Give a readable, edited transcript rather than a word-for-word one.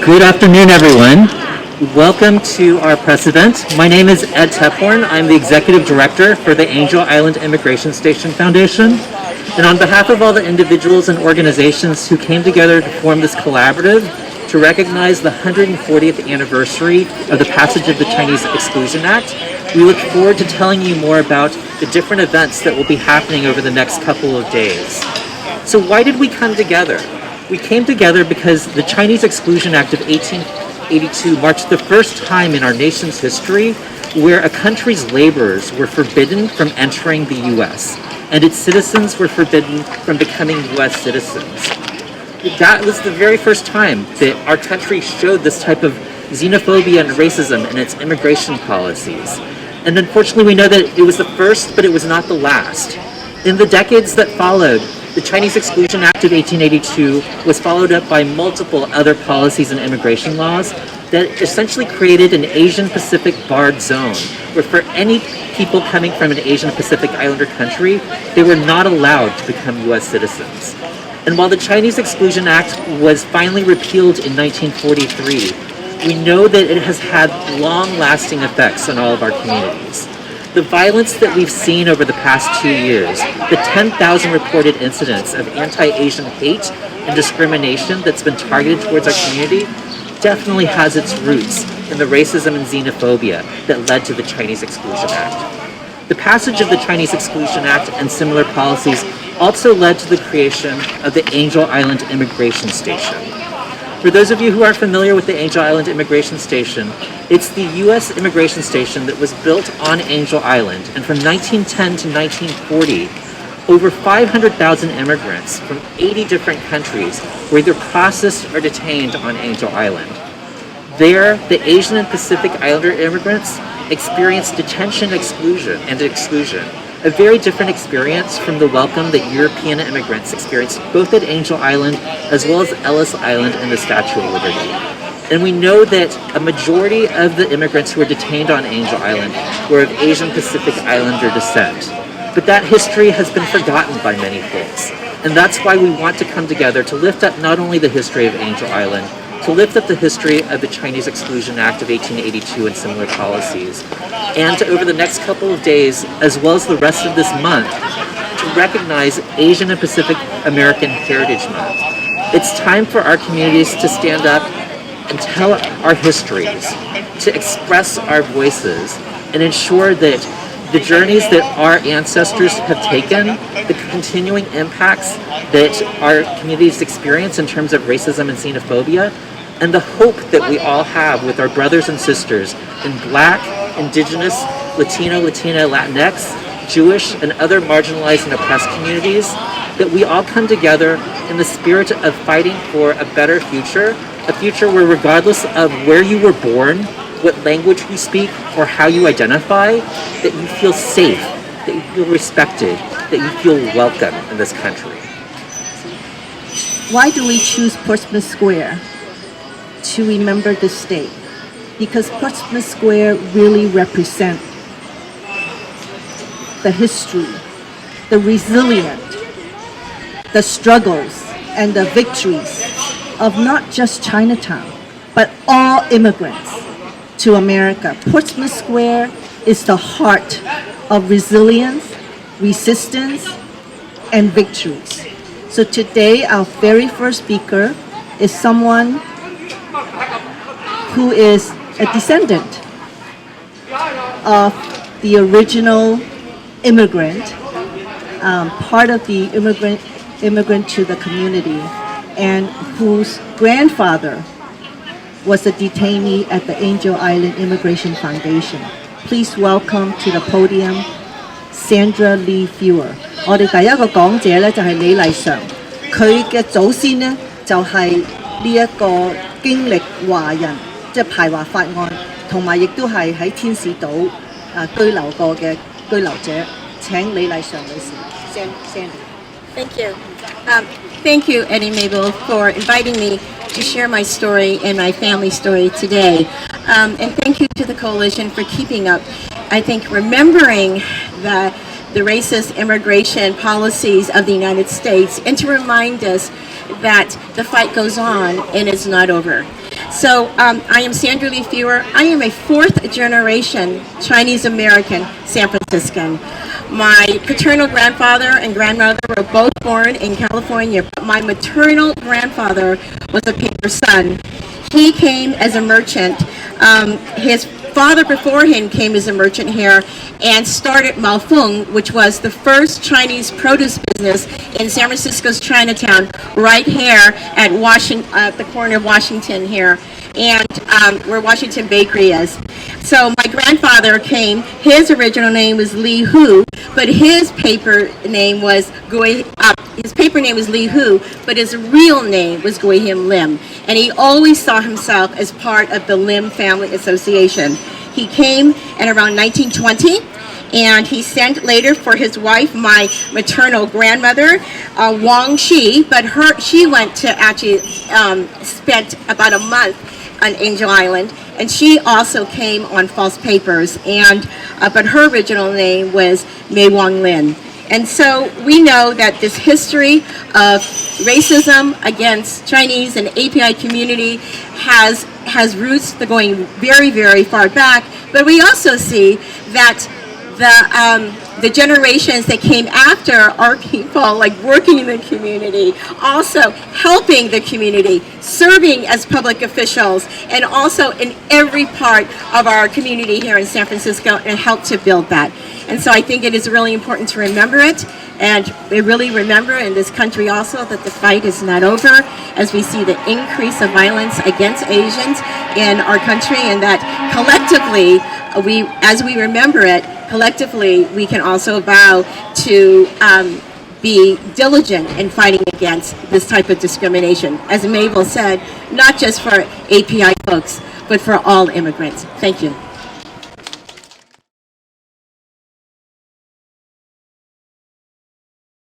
Good afternoon, everyone. Welcome to our president. My name is Ed Tepporn. I'm the Executive Director for the Angel Island Immigration Station Foundation. And on behalf of all the individuals and organizations who came together to form this collaborative to recognize the 140th anniversary of the passage of the Chinese Exclusion Act, we look forward to telling you more about the different events that will be happening over the next couple of days. So why did we come together? We came together because the Chinese Exclusion Act of 1882 marked the first time in our nation's history where a country's laborers were forbidden from entering the U.S. and its citizens were forbidden from becoming U.S. citizens. That was the very first time that our country showed this type of xenophobia and racism in its immigration policies. And unfortunately, we know that it was the first, but it was not the last. In the decades that followed, the Chinese Exclusion Act of 1882 was followed up by multiple other policies and immigration laws that essentially created an Asian Pacific barred zone, where for any people coming from an Asian Pacific Islander country, they were not allowed to become U.S. citizens. And while the Chinese Exclusion Act was finally repealed in 1943, we know that it has had long-lasting effects on all of our communities. The violence that we've seen over the past 2 years, the 10,000 reported incidents of anti-Asian hate and discrimination that's been targeted towards our community, definitely has its roots in the racism and xenophobia that led to the Chinese Exclusion Act. The passage of the Chinese Exclusion Act and similar policies also led to the creation of the Angel Island Immigration Station. For those of you who aren't familiar with the Angel Island Immigration Station, it's the U.S. immigration station that was built on Angel Island, and from 1910 to 1940, over 500,000 immigrants from 80 different countries were either processed or detained on Angel Island. There, the Asian and Pacific Islander immigrants experienced detention and exclusion, a very different experience from the welcome that European immigrants experienced both at Angel Island as well as Ellis Island and the Statue of Liberty. And we know that a majority of the immigrants who were detained on Angel Island were of Asian Pacific Islander descent. But that history has been forgotten by many folks. And that's why we want to come together to lift up not only the history of Angel Island, to lift up the history of the Chinese Exclusion Act of 1882 and similar policies, and to, over the next couple of days, as well as the rest of this month, to recognize Asian and Pacific American Heritage Month. It's time for our communities to stand up and tell our histories, to express our voices, and ensure that the journeys that our ancestors have taken, the continuing impacts that our communities experience in terms of racism and xenophobia, and the hope that we all have with our brothers and sisters in Black, Indigenous, Latino, Latina, Latinx, Jewish, and other marginalized and oppressed communities, that we all come together in the spirit of fighting for a better future, a future where regardless of where you were born, what language you speak, or how you identify, that you feel safe, that you feel respected, that you feel welcome in this country. Why do we choose Portsmouth Square to remember this day? Because Portsmouth Square really represents the history, the resilience, the struggles, and the victories of not just Chinatown, but all immigrants to America. Portsmouth Square is the heart of resilience, resistance, and victories. So today, our very first speaker is someone who is a descendant of the original immigrant, part of the immigrant to the community, and whose grandfather was a detainee at the Angel Island Immigration Foundation. Please welcome to the podium Sandra Lee Fewer. 我哋第一個講者咧就係李麗常，佢嘅祖先咧就係呢一個經歷華人即係排華法案，同埋亦都係喺天使島居留過嘅居留者。請李麗常女士 Sandy。 Thank you. Thank you, Eddie Mabel, for inviting me to share my story and my family story today. And thank you to the Coalition for keeping up, I think, remembering the racist immigration policies of the United States, and to remind us that the fight goes on and it's not over. So I am Sandra Lee Fewer. I am a fourth generation Chinese American San Franciscan. My paternal grandfather and grandmother were both born in California, but my maternal grandfather was a paper son. He came as a merchant. His father before him came as a merchant here and started Maofeng, which was the first Chinese produce business in San Francisco's Chinatown, right here at the corner of Washington here, and where Washington Bakery is. So my grandfather came, his original name was Li Hu, but his paper name was Li Hu, but his real name was Gui Him Lim. And he always saw himself as part of the Lim Family Association. He came in around 1920, and he sent later for his wife, my maternal grandmother, Wang Shi, but she went to actually spent about a month on Angel Island, and she also came on false papers, and but her original name was Mei Wang Lin. And so we know that this history of racism against Chinese and API community has roots that going very, very far back, but we also see that the generations that came after are people like working in the community, also helping the community, serving as public officials, and also in every part of our community here in San Francisco, and help to build that. And so I think it is really important to remember it, and we really remember in this country also that the fight is not over, as we see the increase of violence against Asians in our country, and that collectively, as we remember it, collectively we can also vow to be diligent in fighting against this type of discrimination. As Mabel said, not just for API folks, but for all immigrants. Thank you.